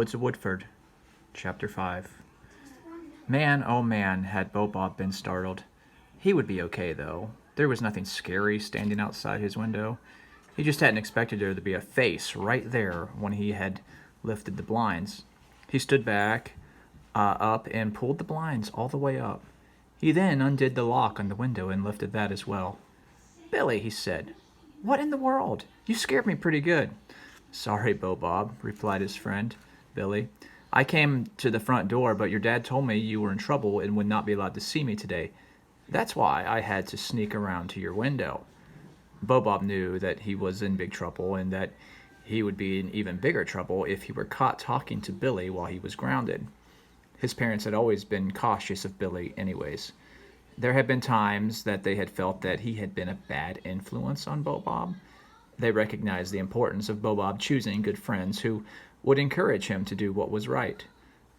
Woods of Woodford, Chapter 5. Man, oh man, had Bob been startled. He would be okay, though. There was nothing scary standing outside his window. He just hadn't expected there to be a face right there when he had lifted the blinds. He stood back, up, and pulled the blinds all the way up. He then undid the lock on the window and lifted that as well. "Billy," he said, "what in the world? You scared me pretty good." "Sorry, Bob," replied his friend, Billy. "I came to the front door, but your dad told me you were in trouble and would not be allowed to see me today. That's why I had to sneak around to your window." Bob knew that he was in big trouble and that he would be in even bigger trouble if he were caught talking to Billy while he was grounded. His parents had always been cautious of Billy anyways. There had been times that they had felt that he had been a bad influence on Bob. They recognized the importance of Bob choosing good friends who would encourage him to do what was right.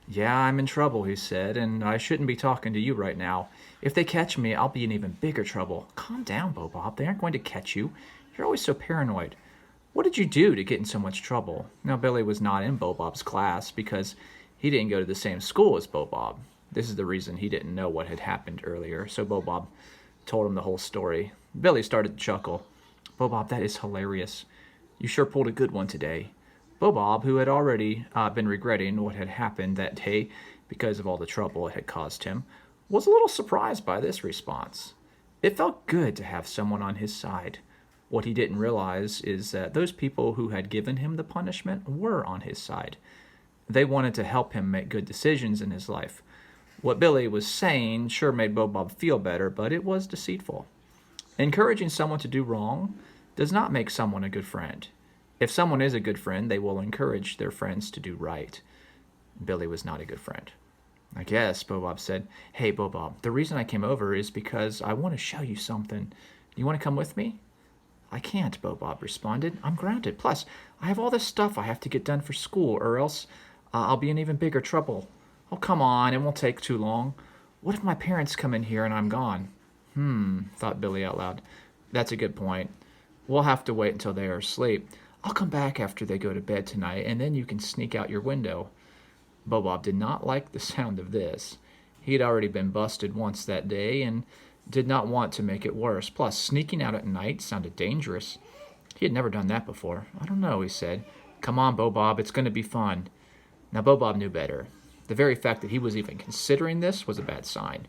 "Yeah, I'm in trouble," he said, "and I shouldn't be talking to you right now. If they catch me, I'll be in even bigger trouble." "Calm down, Bob. They aren't going to catch you. You're always so paranoid. What did you do to get in so much trouble?" Now, Billy was not in Bob's class because he didn't go to the same school as Bob. This is the reason he didn't know what had happened earlier, so Bob told him the whole story. Billy started to chuckle. "Bob, that is hilarious. You sure pulled a good one today." Bob, who had already been regretting what had happened that day because of all the trouble it had caused him, was a little surprised by this response. It felt good to have someone on his side. What he didn't realize is that those people who had given him the punishment were on his side. They wanted to help him make good decisions in his life. What Billy was saying sure made Bob feel better, but it was deceitful. Encouraging someone to do wrong does not make someone a good friend. If someone is a good friend, they will encourage their friends to do right. Billy was not a good friend. "I guess," Bob said. "Hey, Bob, the reason I came over is because I want to show you something. You want to come with me?" "I can't," Bob responded. "I'm grounded. Plus, I have all this stuff I have to get done for school, or else I'll be in even bigger trouble." "Oh, come on, it won't take too long. What if my parents come in here and I'm gone?" Thought Billy out loud. "That's a good point. We'll have to wait until they are asleep. I'll come back after they go to bed tonight, and then you can sneak out your window." Bob did not like the sound of this. He had already been busted once that day and did not want to make it worse. Plus, sneaking out at night sounded dangerous. He had never done that before. "I don't know," he said. "Come on, Bob, it's going to be fun." Now, Bob knew better. The very fact that he was even considering this was a bad sign.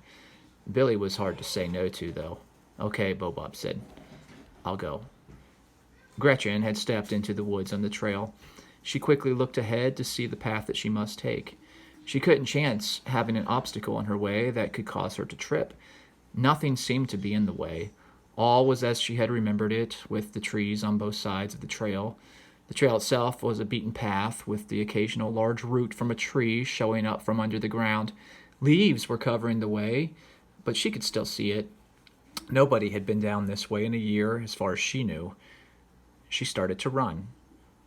Billy was hard to say no to, though. "Okay," Bob said. "I'll go." Gretchen had stepped into the woods on the trail. She quickly looked ahead to see the path that she must take. She couldn't chance having an obstacle in her way that could cause her to trip. Nothing seemed to be in the way. All was as she had remembered it, with the trees on both sides of the trail. The trail itself was a beaten path, with the occasional large root from a tree showing up from under the ground. Leaves were covering the way, but she could still see it. Nobody had been down this way in a year, as far as she knew. She started to run.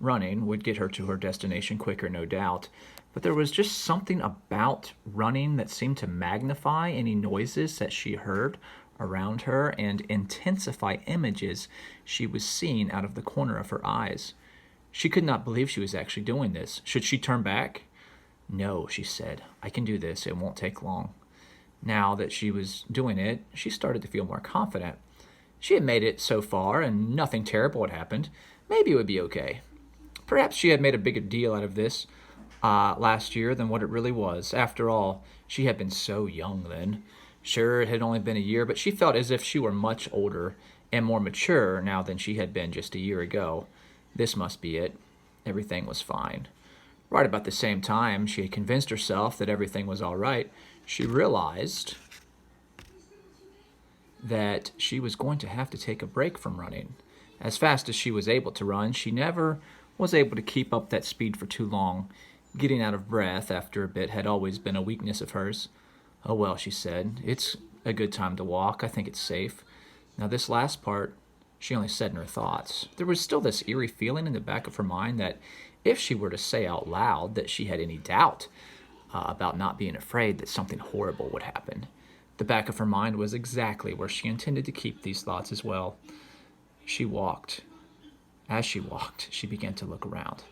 Running would get her to her destination quicker, no doubt, but there was just something about running that seemed to magnify any noises that she heard around her and intensify images she was seeing out of the corner of her eyes. She could not believe she was actually doing this. Should she turn back? "No," she said. "I can do this. It won't take long." Now that she was doing it, she started to feel more confident. She had made it so far, and nothing terrible had happened. Maybe it would be okay. Perhaps she had made a bigger deal out of this last year than what it really was. After all, she had been so young then. Sure, it had only been a year, but she felt as if she were much older and more mature now than she had been just a year ago. This must be it. Everything was fine. Right about the same time she had convinced herself that everything was all right, she realized that she was going to have to take a break from running. As fast as she was able to run, she never was able to keep up that speed for too long. Getting out of breath after a bit had always been a weakness of hers. "Oh well," she said, "it's a good time to walk. I think it's safe." Now this last part, she only said in her thoughts. There was still this eerie feeling in the back of her mind that if she were to say out loud that she had any doubt about not being afraid that something horrible would happen. The back of her mind was exactly where she intended to keep these thoughts as well. She walked. As she walked, she began to look around.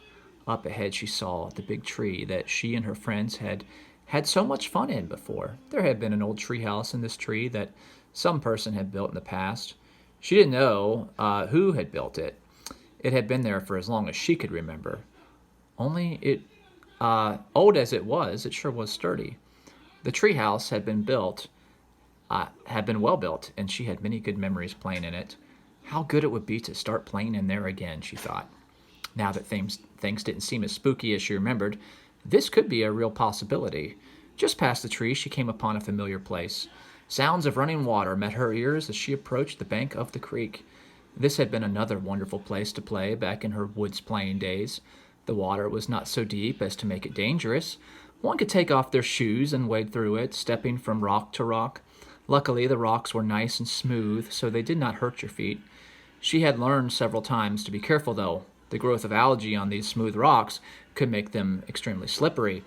Up ahead, she saw the big tree that she and her friends had had so much fun in before. There had been an old tree house in this tree that some person had built in the past. She didn't know who had built it. It had been there for as long as she could remember. Only old as it was, it sure was sturdy. The tree house had been well built, and she had many good memories playing in it. How good it would be to start playing in there again, she thought. Now that things didn't seem as spooky as she remembered, this could be a real possibility. Just past the tree, she came upon a familiar place. Sounds of running water met her ears as she approached the bank of the creek. This had been another wonderful place to play back in her woods playing days. The water was not so deep as to make it dangerous. One could take off their shoes and wade through it, stepping from rock to rock. Luckily, the rocks were nice and smooth, so they did not hurt your feet. She had learned several times to be careful, though. The growth of algae on these smooth rocks could make them extremely slippery.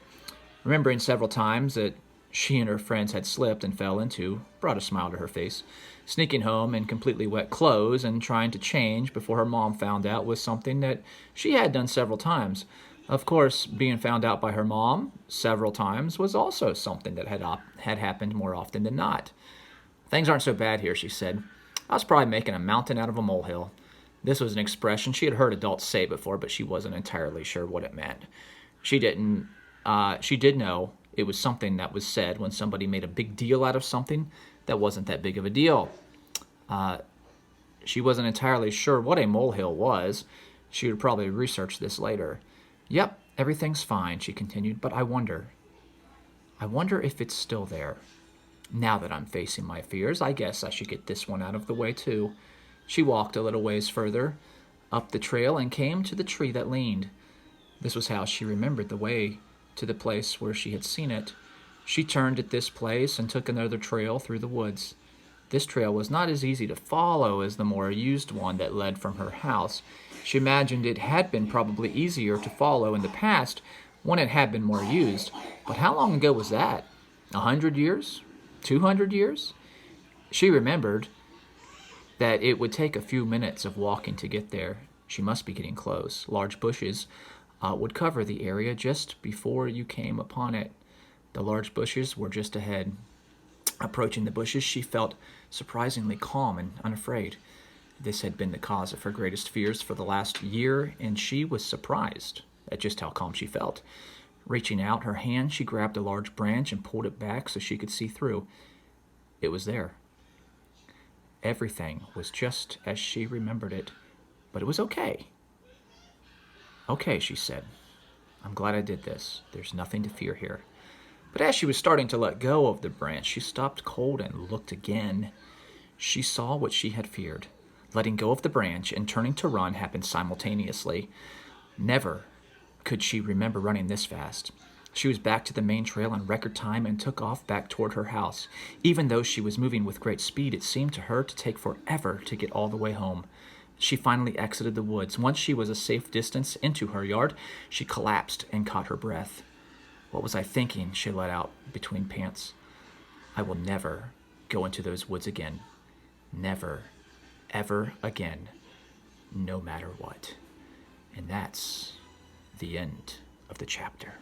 Remembering several times that she and her friends had slipped and fell into brought a smile to her face. Sneaking home in completely wet clothes and trying to change before her mom found out was something that she had done several times. Of course, being found out by her mom several times was also something that had happened more often than not. "Things aren't so bad here," she said. "I was probably making a mountain out of a molehill." This was an expression she had heard adults say before, but she wasn't entirely sure what it meant. She did know it was something that was said when somebody made a big deal out of something that wasn't that big of a deal. She wasn't entirely sure what a molehill was. She would probably research this later. "Yep, everything's fine," she continued, "but I wonder if it's still there. Now that I'm facing my fears, I guess I should get this one out of the way too." She walked a little ways further up the trail and came to the tree that leaned. This was how she remembered the way to the place where she had seen it. She turned at this place and took another trail through the woods. This trail was not as easy to follow as the more used one that led from her house. She imagined it had been probably easier to follow in the past when it had been more used. But how long ago was that? 100 years? 200 years? She remembered that it would take a few minutes of walking to get there. She must be getting close. Large bushes would cover the area just before you came upon it. The large bushes were just ahead. Approaching the bushes, she felt surprisingly calm and unafraid. This had been the cause of her greatest fears for the last year, and she was surprised at just how calm she felt. Reaching out her hand, she grabbed a large branch and pulled it back so she could see through. It was there. Everything was just as she remembered it, but it was okay. "Okay," she said. "I'm glad I did this. There's nothing to fear here." But as she was starting to let go of the branch, she stopped cold and looked again. She saw what she had feared. Letting go of the branch and turning to run happened simultaneously. Never could she remember running this fast. She was back to the main trail in record time and took off back toward her house. Even though she was moving with great speed, it seemed to her to take forever to get all the way home. She finally exited the woods. Once she was a safe distance into her yard, she collapsed and caught her breath. "What was I thinking?" she let out between pants. "I will never go into those woods again. Never, ever again, no matter what." And that's the end of the chapter.